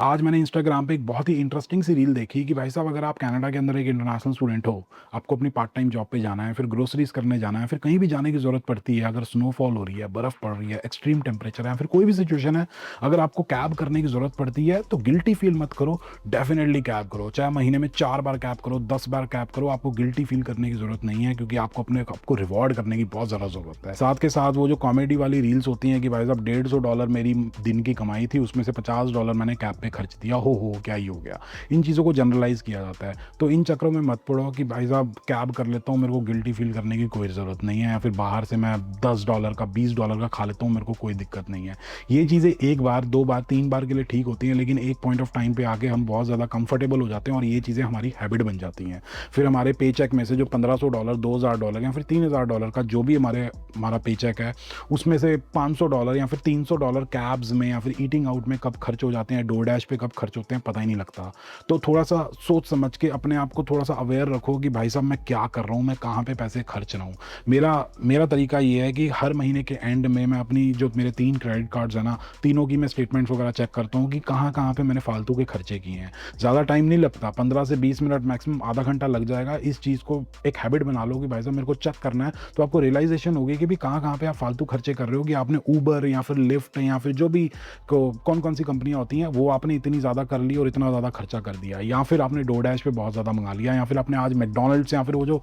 आज मैंने इंस्टाग्राम पे एक बहुत ही इंटरेस्टिंग सी रील देखी कि भाई साहब अगर आप कनाडा के अंदर एक इंटरनेशनल स्टूडेंट हो, आपको अपनी पार्ट टाइम जॉब पे जाना है, फिर ग्रोसरीज करने जाना है, फिर कहीं भी जाने की ज़रूरत पड़ती है, अगर स्नोफॉल हो रही है, बर्फ़ पड़ रही है, एक्सट्रीम टेम्परेचर है, फिर कोई भी सिचुएशन है, अगर आपको कैब करने की ज़रूरत पड़ती है तो गिल्टी फील मत करो। डेफिनेटली कैब करो, चाहे महीने में 4 बार कैब करो, 10 बार कैब करो, आपको गिल्टी फील करने की ज़रूरत नहीं है, क्योंकि आपको अपने आपको रिवॉर्ड करने की बहुत ज़्यादा ज़रूरत है। साथ के साथ वो जो कॉमेडी वाली रील्स होती हैं कि भाई साहब $150 मेरी दिन की कमाई थी, उसमें से $50 मैंने कैब पे खर्च दिया, हो क्या ही हो गया। इन चीज़ों को जनरलाइज़ किया जाता है, तो इन चक्करों में मत पड़ो कि भाई साहब कैब कर लेता हूँ, मेरे को गिल्टी फील करने की कोई ज़रूरत नहीं है, या फिर बाहर से मैं $10 का $20 का खा लेता हूँ, मेरे को कोई दिक्कत नहीं है। ये चीज़ें एक बार 2 बार 3 बार के लिए ठीक होती हैं, लेकिन एक पॉइंट ऑफ टाइम पे आके हम बहुत ज़्यादा कंफर्टेबल हो जाते हैं और ये चीज़ें हमारी हैबिट बन जाती हैं। फिर हमारे पे चेक में से जो $1500 $2000 या फिर $3000 का जो भी हमारा पे चेक है, उसमें से $500 या फिर $300 कैब्स में या फिर ईटिंग आउट में कब खर्च हो जाते हैं, डोरडैश पे कब खर्च होते हैं, पता ही नहीं लगता। तो थोड़ा-सा सोच समझ के अपने आप को थोड़ा-सा अवेयर रखो कि भाई साहब मैं क्या कर रहा हूँ, मैं कहाँ पे पैसे खर्च रहा हूँ। मेरा मेरा तरीका ये है कि हर महीने के एंड में मैं अपनी जो मेरे 3 क्रेडिट कार्ड्स हैं ना, तीनों की मैं स्टेटमेंट्स वगैरह चेक करता हूँ कि कहाँ-कहाँ पे मैंने फालतू के खर्चे किए हैं। ज़्यादा टाइम नहीं लगता, 15 से 20 मिनट, मैक्सिमम आधा घंटा लग जाएगा। इस चीज़ को एक हैबिट बना लो कि भाई साहब मेरे को चेक करना है, तो आपको रियलाइज़ेशन होगी कि भी कहाँ-कहाँ पे आप फालतू खर्चे कर रहे हो, कि आपने उबर या फिर लिफ्ट या फिर जो भी कौन-कौन सी कंपनियाँ होती हैं, वो आपने इतनी ज़्यादा कर ली और इतना ज़्यादा खर्चा कर दिया, या फिर आपने डोरडैश पे बहुत ज़्यादा मंगा लिया, या फिर आपने आज मैकडॉनल्ड्स या फिर वो जो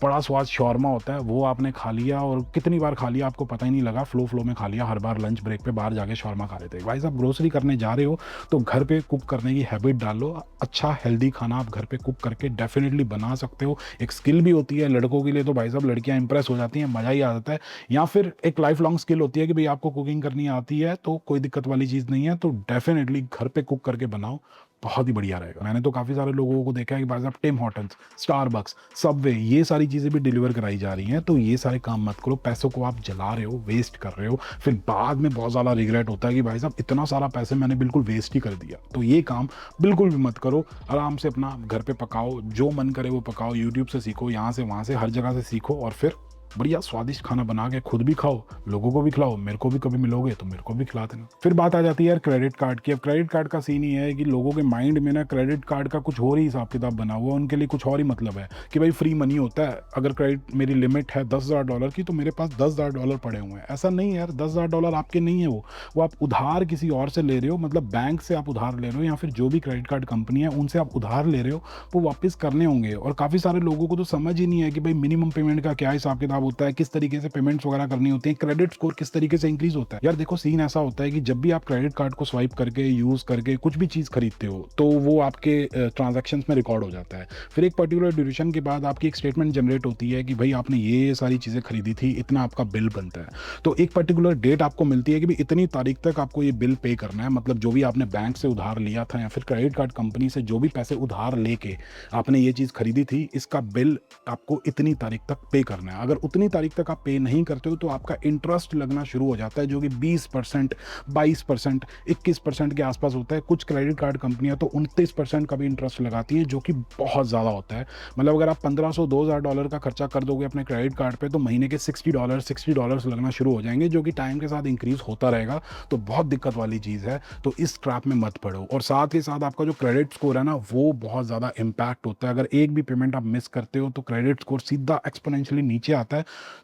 बड़ा स्वाद शॉर्मा होता है वो आपने खा लिया, और कितनी बार खा लिया आपको पता ही नहीं लगा, फ्लो में खा लिया, हर बार लंच ब्रेक पे बाहर जाके शॉर्मा खा लेते हैं। भाई साहब ग्रोसरी करने जा रहे हो तो घर पे कुक करने की हैबिट डालो। अच्छा हेल्दी खाना आप घर पे कुक करके डेफिनेटली बना सकते हो। एक स्किल भी होती है लड़कों के लिए, तो भाई साहब लड़कियां इंप्रेस हो जाती हैं, मज़ा ही आ जाता है। या फिर एक लाइफ लॉन्ग स्किल होती है कि भाई आपको कुकिंग करनी आती है तो कोई दिक्कत वाली चीज़ नहीं है, तो डेफिनेटली घर पे कुक करके बनाओ, बहुत ही बढ़िया रहेगा। मैंने तो काफ़ी सारे लोगों को देखा है कि भाई साहब टिम हॉर्टन्स, स्टारबक्स, सबवे, ये सारी चीज़ें भी डिलीवर कराई जा रही हैं, तो ये सारे काम मत करो। पैसों को आप जला रहे हो, वेस्ट कर रहे हो, फिर बाद में बहुत ज़्यादा रिग्रेट होता है कि भाई साहब इतना सारा पैसे मैंने बिल्कुल वेस्ट ही कर दिया। तो ये काम बिल्कुल भी मत करो। आराम से अपना घर पे पकाओ, जो मन करे वो पकाओ, यूट्यूब से सीखो, यहाँ से वहाँ से हर जगह से सीखो, और फिर बढ़िया स्वादिष्ट खाना बना के खुद भी खाओ, लोगों को भी खिलाओ, मेरे को भी कभी मिलोगे तो मेरे को भी खिला देना। फिर बात आ जाती है यार क्रेडिट कार्ड की। अब क्रेडिट कार्ड का सीन ये है कि लोगों के माइंड में ना क्रेडिट कार्ड का कुछ और ही हिसाब किताब बना हुआ है, उनके लिए कुछ और ही मतलब है कि भाई फ्री मनी होता है। अगर क्रेडिट मेरी लिमिट है $10,000 की, तो मेरे पास $10,000 पड़े हुए हैं। ऐसा नहीं है यार, $10,000 आपके नहीं है, वो आप उधार किसी और से ले रहे हो, मतलब बैंक से आप उधार ले रहे हो, या फिर जो भी क्रेडिट कार्ड कंपनी है उनसे आप उधार ले रहे हो, वो वापस करने होंगे। और काफ़ी सारे लोगों को तो समझ ही नहीं है कि भाई मिनिमम पेमेंट का क्या हिसाब किताब होता है, किस तरीके से पेमेंट्स वगैरह करनी होती है, क्रेडिट स्कोर किस तरीके से इंक्रीज होता है। यार देखो सीन ऐसा होता है कि जब भी आप क्रेडिट कार्ड को स्वाइप करके यूज करके कुछ भी चीज़ खरीदते हो, तो वो आपके ट्रांजैक्शंस में रिकॉर्ड हो जाता है। फिर एक पर्टिकुलर ड्यूरेशन के बाद आपकी एक स्टेटमेंट जनरेट होती है कि भाई आपने ये सारी चीज़ें खरीदी थी, इतना आपका बिल बनता है। तो एक पर्टिकुलर डेट आपको मिलती है कि भाई इतनी तारीख तक आपको ये बिल पे करना है, मतलब जो भी आपने बैंक से उधार लिया था या फिर क्रेडिट कार्ड कंपनी से जो भी पैसे उधार लेके आपने ये चीज़ खरीदी थी, इसका बिल आपको इतनी तारीख तक पे करना है। अगर उतनी तारीख तक आप पे नहीं करते हो तो आपका इंटरेस्ट लगना शुरू हो जाता है, जो कि 20%, 22%, 21% के आसपास होता है। कुछ क्रेडिट कार्ड कंपनियां तो 29% का भी इंटरेस्ट लगाती है, जो कि बहुत ज़्यादा होता है। मतलब अगर आप 1500 $2000 का खर्चा कर दोगे अपने क्रेडिट कार्ड पे, तो महीने के $60 लगना शुरू हो जाएंगे, जो कि टाइम के साथ इंक्रीज होता रहेगा। तो बहुत दिक्कत वाली चीज़ है, तो इस ट्रैप में मत पड़ो। और साथ ही साथ आपका जो क्रेडिट स्कोर है ना, वो बहुत ज़्यादा इम्पैक्ट होता है। अगर एक भी पेमेंट आप मिस करते हो तो क्रेडिट स्कोर सीधा एक्सपोनेंशियली नीचे आता है।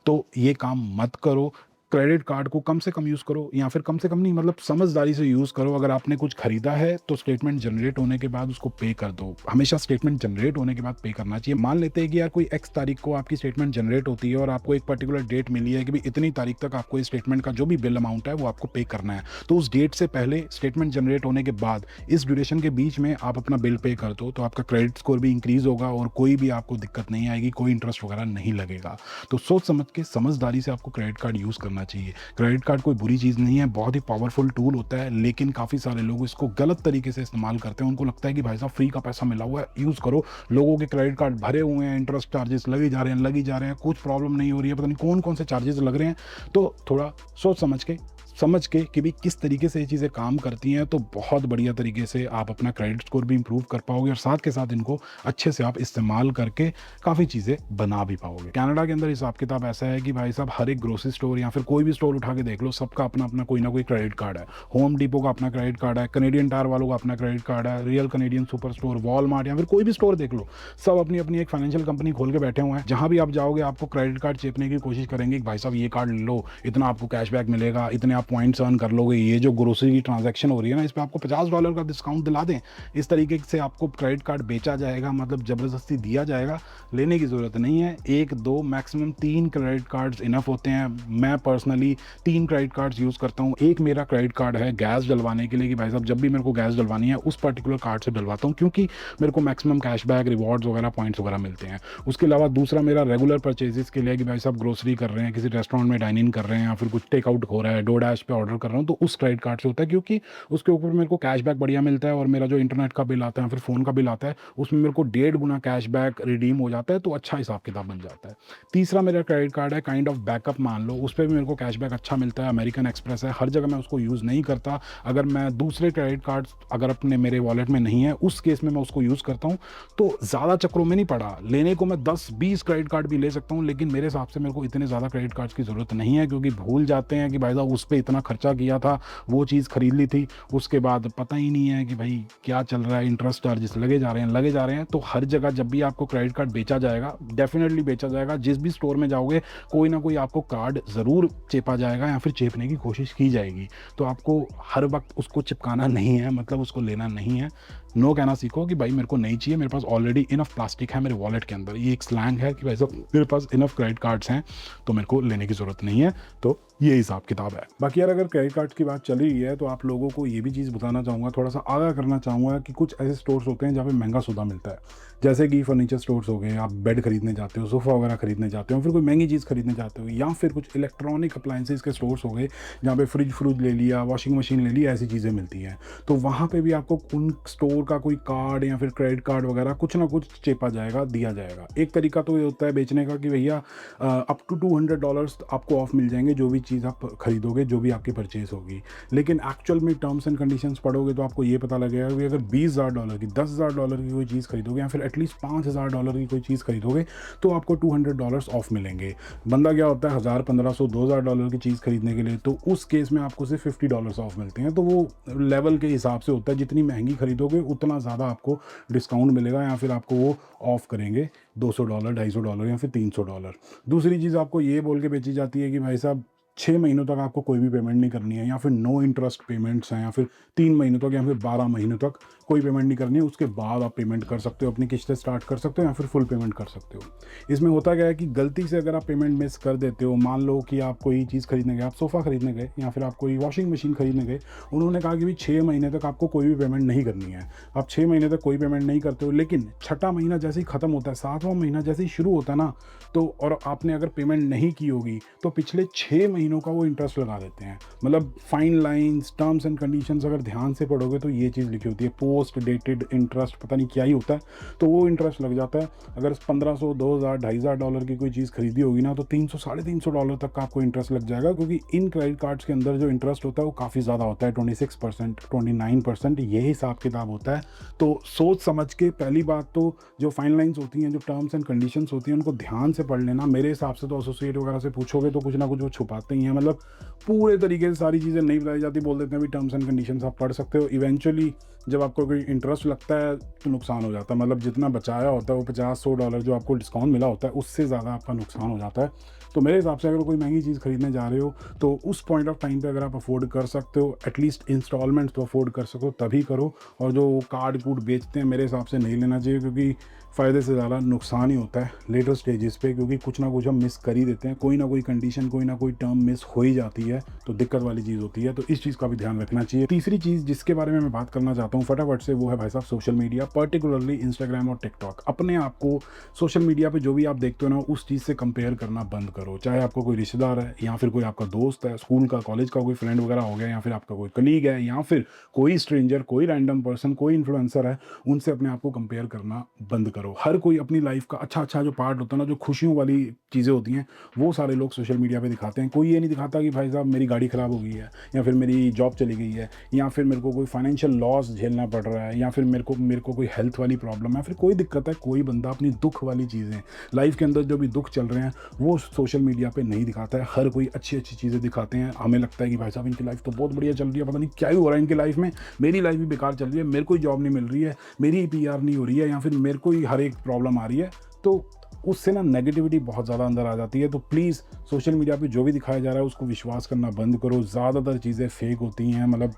तो ये काम मत करो। क्रेडिट कार्ड को कम से कम यूज़ करो, या फिर कम से कम नहीं, मतलब समझदारी से यूज़ करो। अगर आपने कुछ खरीदा है तो स्टेटमेंट जनरेट होने के बाद उसको पे कर दो। हमेशा स्टेटमेंट जनरेट होने के बाद पे करना चाहिए। मान लेते हैं कि यार कोई एक्स तारीख को आपकी स्टेटमेंट जनरेट होती है और आपको एक पर्टिकुलर डेट मिली है कि भाई इतनी तारीख तक आपको इस स्टेटमेंट का जो भी बिल अमाउंट है वो आपको पे करना है, तो उस डेट से पहले स्टेटमेंट जनरेट होने के बाद इस ड्यूरेशन के बीच में आप अपना बिल पे कर दो, तो आपका क्रेडिट स्कोर भी इंक्रीज होगा और कोई भी आपको दिक्कत नहीं आएगी, कोई इंटरेस्ट वगैरह नहीं लगेगा। तो सोच समझ के, समझदारी से आपको क्रेडिट कार्ड यूज़ करना चाहिए। क्रेडिट कार्ड कोई बुरी चीज़ नहीं है, बहुत ही पावरफुल टूल होता है, लेकिन काफ़ी सारे लोग इसको गलत तरीके से इस्तेमाल करते हैं। उनको लगता है कि भाई साहब फ्री का पैसा मिला हुआ है, यूज़ करो। लोगों के क्रेडिट कार्ड भरे हुए हैं, इंटरेस्ट चार्जेस लगे जा रहे हैं, कुछ प्रॉब्लम नहीं हो रही है, पता नहीं कौन कौन से चार्जेस लग रहे हैं। तो थोड़ा सोच समझ के समझ के कि भाई किस तरीके से ये चीज़ें काम करती हैं, तो बहुत बढ़िया तरीके से आप अपना क्रेडिट स्कोर भी इंप्रूव कर पाओगे और साथ के साथ इनको अच्छे से आप इस्तेमाल करके काफ़ी चीज़ें बना भी पाओगे। कनाडा के अंदर हिसाब किताब ऐसा है कि भाई साहब हर एक ग्रोसरी स्टोर या फिर कोई भी स्टोर उठा के देख लो, सबका अपना अपना कोई ना कोई क्रेडिट कार्ड है। होम डिपो का अपना क्रेडिट कार्ड है, कनेडियन टायर वालों का अपना क्रेडिट कार्ड है, real Canadian super store, Walmart या फिर कोई भी स्टोर देख लो, सब अपनी अपनी एक फाइनेंशियल कंपनी खोल के बैठे हुए हैं। जहां भी आप जाओगे आपको क्रेडिट कार्ड चेपने की कोशिश करेंगे कि भाई साहब ये कार्ड ले लो, इतना आपको कैशबैक मिलेगा, इतने आप पॉइंट्स अर्न कर लोगे, ये जो ग्रोसरी की ट्रांजैक्शन हो रही है ना, इस पर आपको $50 का डिस्काउंट दिला दें। इस तरीके से आपको क्रेडिट कार्ड बेचा जाएगा, मतलब ज़बरदस्ती दिया जाएगा। लेने की ज़रूरत नहीं है, 1, 2 मैक्सिमम 3 क्रेडिट कार्ड्स इनफ होते हैं। मैं पर्सनली 3 क्रेडिट कार्ड्स यूज़ करता हूँ। एक मेरा क्रेडिट कार्ड है गैस डलवाने के लिए कि भाई साहब जब भी मेरे को गैस डलवानी है उस पर्टिकुलर कार्ड से डलवाता हूँ, क्योंकि मेरे को मैक्सिमम कैशबैक, रिवॉर्ड्स वगैरह, पॉइंट्स वगैरह मिलते हैं। उसके अलावा दूसरा मेरा रेगुलर परचेजेस के लिए कि भाई साहब ग्रोसरी कर रहे हैं, किसी रेस्टोरेंट में डाइन इन कर रहे हैं या फिर कुछ टेकआउट हो रहा है, डोरडैश पे ऑर्डर कर रहा हूँ, तो उस क्रेडिट कार्ड से होता है, क्योंकि उसके ऊपर मेरे को कैशबैक बढ़िया मिलता है और मेरा जो इंटरनेट का बिल आता है फिर फ़ोन का बिल आता है उसमें मेरे को 1.5 गुना कैशबैक रिडीम हो जाता है, तो अच्छा हिसाब किताब बन जाता है। तीसरा मेरा क्रेडिट कार्ड है काइंड ऑफ बैकअप मान लो, उस पर भी मेरे को कैशबैक अच्छा मिलता है। अमेरिकन एक्सप्रेस है, हर जगह मैं उसको यूज़ नहीं करता। अगर मैं दूसरे क्रेडिट कार्ड अगर अपने मेरे वॉलेट में नहीं है उस केस में मैं उसको यूज़ करता हूँ, तो ज़्यादा चक्रों में नहीं पड़ा। लेने को मैं 10-20 क्रेडिट कार्ड भी ले सकता हूँ, लेकिन मेरे हिसाब से मेरे को इतने ज़्यादा क्रेडिट कार्ड्स की ज़रूरत नहीं है, क्योंकि भूल जाते हैं कि भाई साहब उस पर इतना खर्चा किया था, वो चीज़ खरीद ली थी, उसके बाद पता ही नहीं है कि भाई क्या चल रहा है, इंटरेस्ट चार्जेस लगे जा रहे हैं। तो हर जगह जब भी आपको क्रेडिट कार्ड बेचा जाएगा, डेफिनेटली बेचा जाएगा, जिस भी स्टोर में जाओगे कोई ना कोई आपको कार्ड ज़रूर चेपा जाएगा या फिर चेपने की कोशिश की जाएगी। तो आपको हर वक्त उसको चिपकाना नहीं है, मतलब उसको लेना नहीं है। नो कहना सीखो कि भाई मेरे को नहीं चाहिए, मेरे पास ऑलरेडी इनफ प्लास्टिक है मेरे वॉलेट के अंदर। ये एक स्लैंग है कि भाई साहब मेरे पास इनफ क्रेडिट कार्ड्स हैं, तो मेरे को लेने की ज़रूरत नहीं है। तो ये हिसाब किताब है। बाकी यार अगर क्रेडिट कार्ड की बात चल रही है तो आप लोगों को ये भी चीज़ बताना चाहूँगा, थोड़ा सा आगाह करना चाहूँगा कि कुछ ऐसे स्टोर्स होते हैं जहाँ पे महंगा सौदा मिलता है। जैसे कि फर्नीचर स्टोर्स हो गए, आप बेड खरीदने जाते हो, सोफ़ा वगैरह खरीदने जाते हो, फिर कोई महंगी चीज़ खरीदने जाते हो, या फिर कुछ इलेक्ट्रॉनिक अप्लाइंसेस के स्टोर्स हो गए जहाँ पे फ्रिज ले लिया, वॉशिंग मशीन ले लिया, ऐसी चीज़ें मिलती हैं। तो वहाँ पे भी आपको उन स्टोर का कोई कार्ड या फिर क्रेडिट कार्ड वगैरह कुछ ना कुछ चेपा जाएगा, दिया जाएगा। एक तरीका तो ये होता है बेचने का कि भैया अप टू $200 आपको ऑफ मिल जाएंगे जो भी चीज़ आप खरीदोगे, जो भी आपकी परचेज होगी। लेकिन एक्चुअल में टर्म्स एंड कंडीशंस पढ़ोगे तो आपको ये पता लगेगा कि अगर $20,000 की, $10,000 की कोई चीज़ खरीदोगे या फिर एटलीस्ट $5,000 की कोई चीज़ खरीदोगे तो आपको $200 ऑफ मिलेंगे। बंदा क्या होता है 1,000, 1,500, $2,000 की चीज़ खरीदने के लिए, तो उस केस में आपको सिर्फ $50 ऑफ मिलते हैं। तो वो लेवल के हिसाब से होता है, जितनी महंगी खरीदोगे उतना ज़्यादा आपको डिस्काउंट मिलेगा या फिर आपको वो ऑफ करेंगे $200, $250 या फिर $300। दूसरी चीज़ आपको ये बोल के बेची जाती है कि भाई साहब 6 महीनों तक आपको कोई भी पेमेंट नहीं करनी है, या फिर नो इंटरेस्ट पेमेंट्स हैं, या फिर 3 महीनों तक या फिर 12 महीनों तक कोई पेमेंट नहीं करनी है, उसके बाद आप पेमेंट कर सकते हो, अपनी किस्तें स्टार्ट कर सकते हो या फिर फुल पेमेंट कर सकते हो। इसमें होता क्या है कि गलती से अगर आप पेमेंट मिस कर देते हो, मान लो कि आप कोई चीज़ खरीदने गए, आप सोफ़ा खरीदने गए या फिर आप कोई वॉशिंग मशीन खरीदने गए, उन्होंने कहा कि भाई 6 महीने तक आपको कोई भी पेमेंट नहीं करनी है। आप 6 महीने तक कोई पेमेंट नहीं करते हो, लेकिन छठा महीना जैसे ही खत्म होता है, 7वां महीना जैसे ही शुरू होता है ना, तो और आपने अगर पेमेंट नहीं की होगी तो पिछले 6 महीनों का वो इंटरेस्ट लगा देते हैं। मतलब fine lines, terms and conditions अगर ध्यान से पढ़ोगे तो ये चीज़ लिखी होती है, पोस्ट डेटेड इंटरेस्ट, पता नहीं क्या ही होता है, तो वो इंटरेस्ट लग जाता है। अगर 1,500, 2,000, $2,500 की कोई चीज़ खरीदी होगी ना, तो $300, $350 तक का आपको इंटरेस्ट लग जाएगा, क्योंकि इन क्रेडिट कार्ड्स के अंदर जो इंटरेस्ट होता है वो काफ़ी ज़्यादा होता है, 26%, 29%, ये हिसाब किताब होता है। तो सोच समझ के, पहली बात तो जो फाइन लाइंस होती हैं, जो टर्म्स एंड कंडीशंस होती हैं, उनको ध्यान से पढ़ लेना। मेरे हिसाब से तो एसोसिएट वगैरह से पूछोगे तो कुछ ना कुछ वो छुपाते ही हैं, मतलब पूरे तरीके से सारी चीज़ें नहीं बताई जाती, बोल देते हैं भी टर्म्स एंड कंडीशंस आप पढ़ सकते हो। इवेंचुअली जब आपको कोई इंटरेस्ट लगता है तो नुकसान हो जाता है, मतलब जितना बचाया होता है वो $50-100 जो आपको डिस्काउंट मिला होता है उससे ज़्यादा आपका नुकसान हो जाता है। तो मेरे हिसाब से अगर कोई महंगी चीज़ खरीदने जा रहे हो तो उस पॉइंट ऑफ टाइम पे अगर आप अफोर्ड कर सकते हो, एटलीस्ट इंस्टॉलमेंट्स तो अफोर्ड कर सको, तभी करो। और जो कार्ड कूड बेचते हैं मेरे हिसाब से नहीं लेना चाहिए, क्योंकि फ़ायदे से ज़्यादा नुकसान ही होता है लेटर स्टेजेस पे, क्योंकि कुछ ना कुछ हम मिस कर ही देते हैं, कोई ना कोई कंडीशन, कोई ना कोई टर्म मिस हो ही जाती है, तो दिक्कत वाली चीज़ होती है। तो इस चीज़ का भी ध्यान रखना चाहिए। तीसरी चीज़ जिसके बारे में मैं बात करना चाहता हूँ फटाफट से, वो है भाई साहब सोशल मीडिया, पर्टिकुलरली इंस्टाग्राम और टिकटॉक। अपने आप को सोशल मीडिया पे जो भी आप देखते हो ना, उस चीज़ से कंपेयर करना बंद करो, चाहे आपका कोई रिश्तेदार है या फिर कोई आपका दोस्त है, स्कूल का, कॉलेज का कोई फ्रेंड वगैरह हो गया, या फिर आपका कोई कलीग है, या फिर कोई स्ट्रेंजर, कोई रैंडम पर्सन, कोई इन्फ्लुएंसर है, उनसे अपने आप को कंपेयर करना बंद करो। हर कोई अपनी लाइफ का अच्छा-अच्छा जो पार्ट होता है ना, जो खुशियों वाली चीज़ें होती हैं, वो सारे लोग सोशल मीडिया पे दिखाते हैं। कोई ये नहीं दिखाता कि भाई साहब मेरी गाड़ी ख़राब हो गई है, या फिर मेरी जॉब चली गई है, या फिर मेरे को कोई फाइनेंशियल लॉस झेलना पड़ रहा है, या फिर मेरे को कोई हेल्थ वाली प्रॉब्लम है, फिर कोई दिक्कत है। कोई बंदा अपनी दुःख वाली चीज़ें, लाइफ के अंदर जो भी दुःख चल रहे हैं, वो सोशल मीडिया पे नहीं दिखाता है। हर कोई अच्छी-अच्छी चीज़ें दिखाते हैं। हमें लगता है कि भाई साहब इनकी लाइफ तो बहुत बढ़िया चल रही है, पता नहीं क्या ही हो रहा है इनकी लाइफ में, मेरी लाइफ भी बेकार चल रही है, मेरे को ही जॉब नहीं मिल रही है, मेरी ही पीआर नहीं हो रही है, या फिर मेरे को ही हर एक प्रॉब्लम आ रही है। तो उससे ना नेगेटिविटी बहुत ज़्यादा अंदर आ जाती है। तो प्लीज़ सोशल मीडिया पे जो भी दिखाया जा रहा है उसको विश्वास करना बंद करो। ज़्यादातर चीज़ें फेक होती हैं, मतलब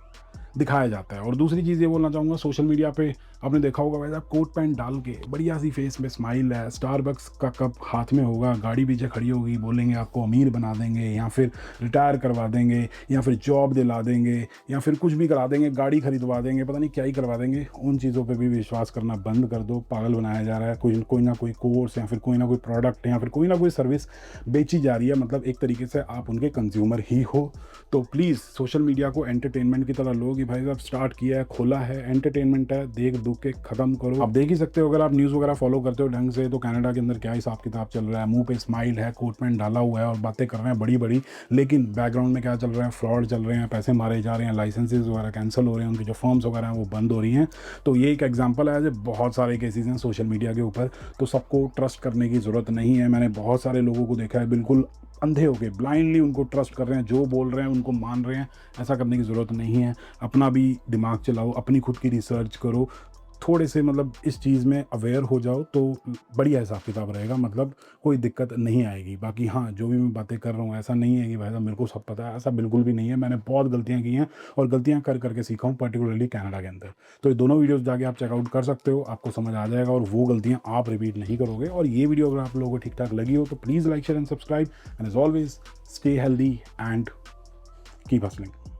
दिखाया जाता है। और दूसरी चीज़ ये बोलना चाहूँगा, सोशल मीडिया पे आपने देखा होगा वैसा कोट पैंट डाल के बढ़िया सी फेस में स्माइल है, स्टारबक्स का कप हाथ में होगा, गाड़ी पीछे खड़ी होगी, बोलेंगे आपको अमीर बना देंगे, या फिर रिटायर करवा देंगे, या फिर जॉब दिला देंगे, या फिर कुछ भी करा देंगे, गाड़ी खरीदवा देंगे, पता नहीं क्या ही करवा देंगे। उन चीज़ों पे भी विश्वास करना बंद कर दो। पागल बनाया जा रहा है। कोई ना कोई कोर्स, या फिर कोई ना कोई प्रोडक्ट, या फिर कोई ना कोई सर्विस बेची जा रही है, मतलब एक तरीके से आप उनके कंज्यूमर ही हो। तो प्लीज़ सोशल मीडिया को एंटरटेनमेंट की तरह लो कि भाई साहब स्टार्ट किया है, खोला है, एंटरटेनमेंट है, देख दुख के ख़त्म करो। आप देख ही सकते हो, अगर आप न्यूज़ वगैरह फॉलो करते हो ढंग से, तो कनाडा के अंदर क्या हिसाब किताब चल रहा है। मुंह पे स्माइल है, कोट पैंट डाला हुआ है और बातें कर रहे हैं बड़ी बड़ी, लेकिन बैकग्राउंड में क्या चल रहा है, फ्रॉड चल रहे हैं, पैसे मारे जा रहे हैं, लाइसेंसेज वगैरह कैंसिल हो रहे हैं, उनकी जो फर्म्स वगैरह हैं वो बंद हो रही हैं। तो ये एक एग्जाम्पल है, जो बहुत सारे केसेज हैं सोशल मीडिया के ऊपर। तो सबको ट्रस्ट करने की ज़रूरत नहीं है। मैंने बहुत सारे लोगों को देखा है बिल्कुल अंधे होके ब्लाइंडली उनको ट्रस्ट कर रहे हैं, जो बोल रहे हैं उनको मान रहे हैं। ऐसा करने की ज़रूरत नहीं है। अपना भी दिमाग चलाओ, अपनी खुद की रिसर्च करो, थोड़े से मतलब इस चीज़ में अवेयर हो जाओ, तो बढ़िया हिसाब किताब रहेगा, मतलब कोई दिक्कत नहीं आएगी। बाकी हाँ, जो भी मैं बातें कर रहा हूँ ऐसा नहीं है कि भाई साहब मेरे को सब पता है, ऐसा बिल्कुल भी नहीं है। मैंने बहुत गलतियाँ की हैं और गलतियाँ कर करके सीखा हूँ, पर्टिकुलरली कनाडा के अंदर। तो ये दोनों वीडियोज़ जाके आप चेकआउट कर सकते हो, आपको समझ आ जाएगा और वो गलतियाँ आप रिपीट नहीं करोगे। और ये वीडियो अगर आप लोगों को ठीक ठाक लगी हो तो please like, share and subscribe, and as always stay healthy and keep hustling.